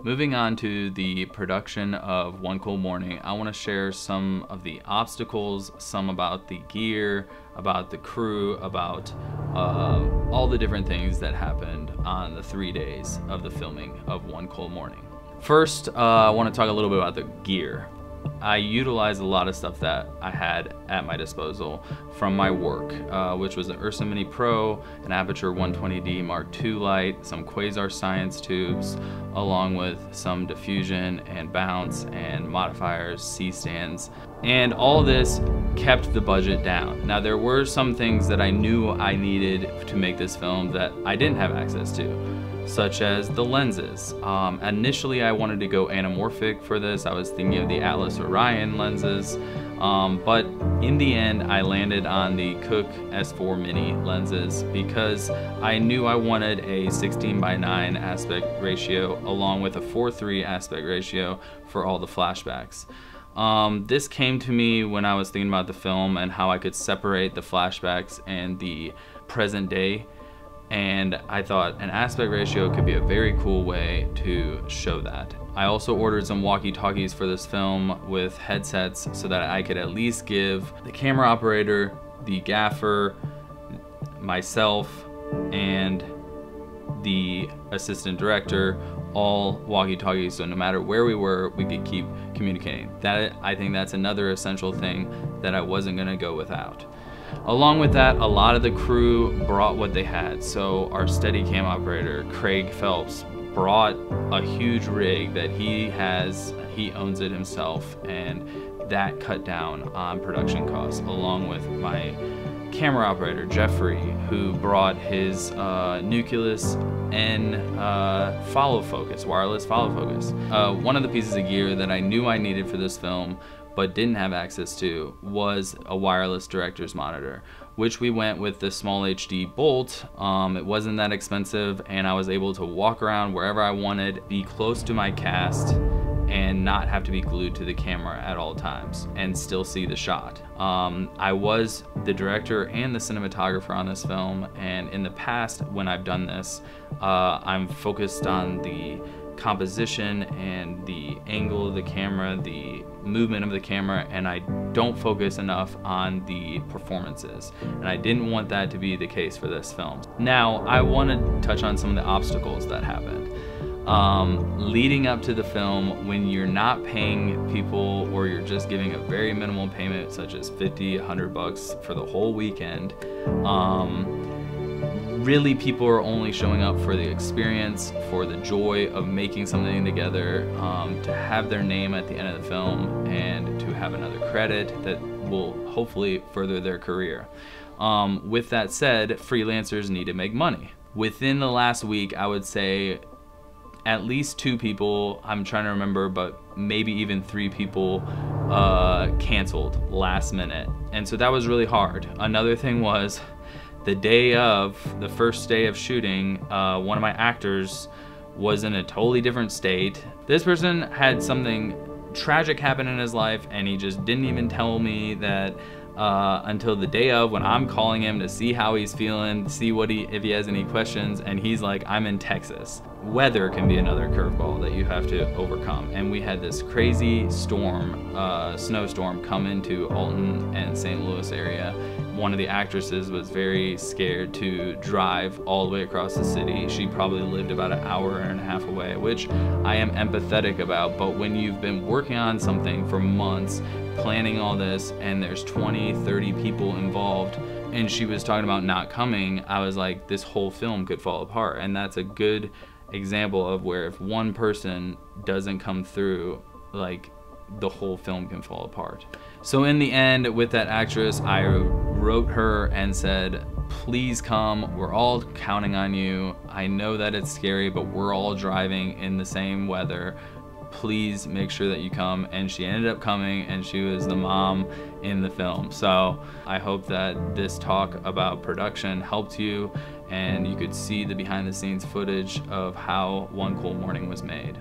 Moving on to the production of One Cool Morning, I want to share some of the obstacles, some about the gear, about the crew, about all the different things that happened on the 3 days of the filming of One Cool Morning. First, I want to talk a little bit about the gear. I utilized a lot of stuff that I had at my disposal from my work, which was an Ursa Mini Pro, an Aputure 120D Mark II light, some Quasar Science tubes, along with some diffusion and bounce and modifiers, C-stands. And all this kept the budget down. Now, there were some things that I knew I needed to make this film that I didn't have access to, such as the lenses. Initially, I wanted to go anamorphic for this. I was thinking of the Atlas Orion lenses, but in the end, I landed on the Cooke S4 Mini lenses because I knew I wanted a 16:9 aspect ratio along with a 4:3 aspect ratio for all the flashbacks. This came to me when I was thinking about the film and how I could separate the flashbacks and the present day. And I thought an aspect ratio could be a very cool way to show that. I also ordered some walkie-talkies for this film with headsets so that I could at least give the camera operator, the gaffer, myself, and the assistant director all walkie-talkies, so no matter where we were, we could keep communicating. I think that's another essential thing that I wasn't gonna go without. Along with that, a lot of the crew brought what they had. So our Steadicam operator, Craig Phelps, brought a huge rig that he owns it himself, and that cut down on production costs, along with my camera operator, Jeffrey, who brought his Nucleus N wireless follow focus. One of the pieces of gear that I knew I needed for this film but didn't have access to was a wireless director's monitor, which we went with the Small HD Bolt. It wasn't that expensive, and I was able to walk around wherever I wanted, be close to my cast, and not have to be glued to the camera at all times and still see the shot. I was the director and the cinematographer on this film, and in the past when I've done this, I'm focused on the composition and the angle of the camera, the movement of the camera, and I don't focus enough on the performances. And I didn't want that to be the case for this film. Now, I want to touch on some of the obstacles that happened. Leading up to the film, when you're not paying people or you're just giving a very minimal payment, such as $50, $100 for the whole weekend, really people are only showing up for the experience, for the joy of making something together, to have their name at the end of the film, and to have another credit that will hopefully further their career. With that said, freelancers need to make money. Within the last week, I would say at least 2 people, I'm trying to remember, but maybe even 3 people canceled last minute. And so that was really hard. Another thing was, the day of the first day of shooting, one of my actors was in a totally different state. This person had something tragic happen in his life, and he just didn't even tell me that until the day of, when I'm calling him to see how he's feeling, see if he has any questions, and he's like, I'm in Texas. Weather can be another curveball that you have to overcome, and we had this crazy storm, snowstorm, come into Alton and St. Louis area. One of the actresses was very scared to drive all the way across the city. She probably lived about an hour and a half away, which I am empathetic about, but when you've been working on something for months, planning all this, and there's 20, 30 people involved, and she was talking about not coming, I was like, this whole film could fall apart. And that's a good example of where if one person doesn't come through, like, the whole film can fall apart. So in the end, with that actress, I wrote her and said, please come, we're all counting on you. I know that it's scary, but we're all driving in the same weather. Please make sure that you come. And she ended up coming, and she was the mom in the film. So I hope that this talk about production helped you, and you could see the behind the scenes footage of how One Cool Morning was made.